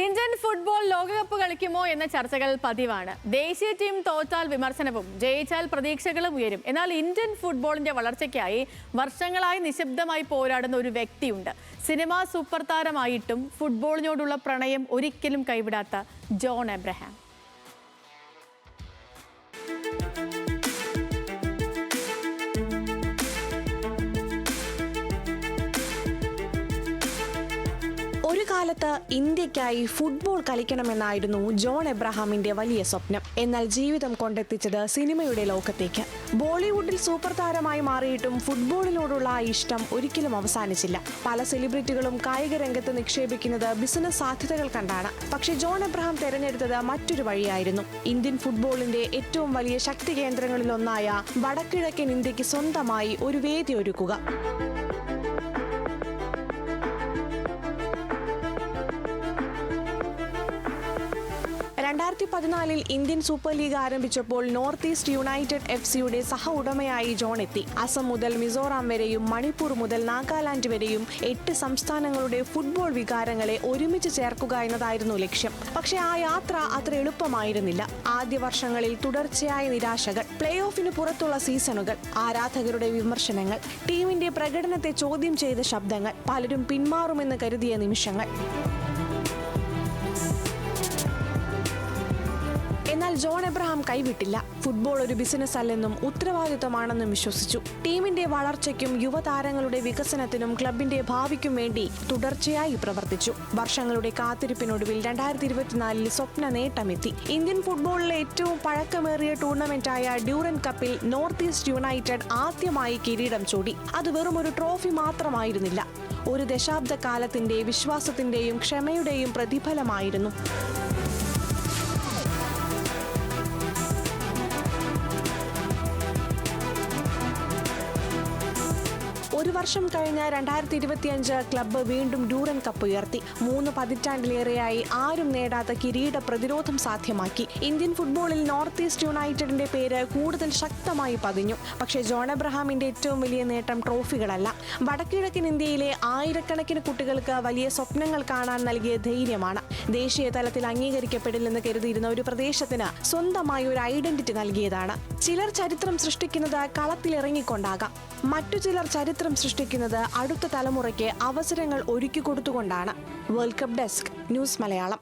Indian football ലോകകപ്പ് കളിക്കുമോ എന്ന ചർച്ചകൾ പതിവാണ്. ദേശീയ ടീം തോറ്റാൽ വിമർശനവും ജയിച്ചാൽ പ്രതീക്ഷകളും ഉയരും. എന്നാൽ ഇന്ത്യൻ ഫുട്ബോളിന്റെ വളർച്ചയ്ക്കായി വർഷങ്ങളായി നിശബ്ദമായി പോരാടുന്ന ഒരു വ്യക്തിയുണ്ട്. സിനിമാ സൂപ്പർ താരമായിട്ടും ഫുട്ബോളിനോടുള്ള പ്രണയം ഒരിക്കലും കൈവിടാത്ത ജോൺ എബ്രഹാം. ഒരു കാലത്ത് ഇന്ത്യക്കായി ഫുട്ബോൾ കളിക്കണമെന്നായിരുന്നു ജോൺ എബ്രഹാമിന്റെ വലിയ സ്വപ്നം. എന്നാൽ ജീവിതം കൊണ്ടെത്തിച്ചത് സിനിമയുടെ ലോകത്തേക്ക്. ബോളിവുഡിൽ സൂപ്പർ താരമായി മാറിയിട്ടും ഫുട്ബോളിനോടുള്ള ആ ഇഷ്ടം ഒരിക്കലും അവസാനിച്ചില്ല. പല സെലിബ്രിറ്റികളും കായിക രംഗത്ത് നിക്ഷേപിക്കുന്നത് ബിസിനസ് സാധ്യതകൾ കണ്ടാണ്. പക്ഷേ ജോൺ എബ്രഹാം തെരഞ്ഞെടുത്തത് മറ്റൊരു വഴിയായിരുന്നു. ഇന്ത്യൻ ഫുട്ബോളിന്റെ ഏറ്റവും വലിയ ശക്തി കേന്ദ്രങ്ങളിലൊന്നായ വടക്കിഴക്കൻ ഇന്ത്യക്ക് സ്വന്തമായി ഒരു വേദി ഒരുക്കുക. 2014 ഇന്ത്യൻ സൂപ്പർ ലീഗ് ആരംഭിച്ചപ്പോൾ നോർത്ത് ഈസ്റ്റ് യുണൈറ്റഡ് FC-യുടെ സഹ ഉടമയായി ജോൺ എത്തി. അസം മുതൽ മിസോറാം വരെയും മണിപ്പൂർ മുതൽ നാഗാലാൻഡ് വരെയും 8 സംസ്ഥാനങ്ങളുടെ ഫുട്ബോൾ വികാരങ്ങളെ ഒരുമിച്ച് ചേർക്കുക എന്നതായിരുന്നു ലക്ഷ്യം. പക്ഷേ ആ യാത്ര അത്ര എളുപ്പമായിരുന്നില്ല. ആദ്യ വർഷങ്ങളിൽ തുടർച്ചയായ നിരാശകൾ, പ്ലേ ഓഫിന് പുറത്തുള്ള സീസണുകൾ, ആരാധകരുടെ വിമർശനങ്ങൾ, ടീമിന്റെ പ്രകടനത്തെ ചോദ്യം ചെയ്ത ശബ്ദങ്ങൾ, പലരും പിന്മാറുമെന്ന് കരുതിയ നിമിഷങ്ങൾ. എന്നാൽ ജോൺ എബ്രഹാം കൈവിട്ടില്ല. ഫുട്ബോൾ ഒരു ബിസിനസ് അല്ലെന്നും ഉത്തരവാദിത്വമാണെന്നും വിശ്വസിച്ചു. ടീമിന്റെ വളർച്ചയ്ക്കും യുവതാരങ്ങളുടെ വികസനത്തിനും ക്ലബിന്റെ ഭാവിക്കും വേണ്ടി തുടർച്ചയായി പ്രവർത്തിച്ചു. വർഷങ്ങളുടെ കാത്തിരിപ്പിനൊടുവിൽ 2024 സ്വപ്ന നേട്ടമെത്തി. ഇന്ത്യൻ ഫുട്ബോളിലെ ഏറ്റവും പഴക്കമേറിയ ടൂർണമെന്റായ ഡ്യൂറൻ കപ്പിൽ നോർത്ത് ഈസ്റ്റ് യുണൈറ്റഡ് ആദ്യമായി കിരീടം ചൂടി. അത് വെറും ഒരു ട്രോഫി മാത്രമായിരുന്നില്ല, ഒരു ദശാബ്ദ കാലത്തിന്റെ വിശ്വാസത്തിന്റെയും ക്ഷമയുടെയും പ്രതിഫലമായിരുന്നു. ഒരു വർഷം കഴിഞ്ഞ 2025 ക്ലബ്ബ് വീണ്ടും ഡ്യൂറൻ കപ്പ് ഉയർത്തി. 3 പതിറ്റാണ്ടിലേറെയായി ആരും നേടാത്ത കിരീട പ്രതിരോധം സാധ്യമാക്കി. ഇന്ത്യൻ ഫുട്ബോളിൽ നോർത്ത് ഈസ്റ്റ് യുണൈറ്റഡിന്റെ പേര് കൂടുതൽ ശക്തമായി പതിഞ്ഞു. പക്ഷേ ജോൺ എബ്രഹാമിന്റെ ഏറ്റവും വലിയ നേട്ടം ട്രോഫികളല്ല, വടക്കിഴക്കൻ ഇന്ത്യയിലെ ആയിരക്കണക്കിന് കുട്ടികൾക്ക് വലിയ സ്വപ്നങ്ങൾ കാണാൻ നൽകിയ ധൈര്യമാണ്. ദേശീയ തലത്തിൽ അംഗീകരിക്കപ്പെടില്ലെന്ന് കരുതിയിരുന്ന ഒരു പ്രദേശത്തിന് സ്വന്തമായി ഒരു ഐഡന്റിറ്റി നൽകിയതാണ്. ചിലർ ചരിത്രം സൃഷ്ടിക്കുന്നത് കളത്തിലിറങ്ങിക്കൊണ്ടാകാം, മറ്റു ചിലർ ചരിത്രം സൃഷ്ടിക്കുന്നത് അടുത്ത തലമുറയ്ക്ക് അവസരങ്ങൾ ഒരുക്കി കൊടുത്തുകൊണ്ടാണ്. World cup desk, news Malayalam.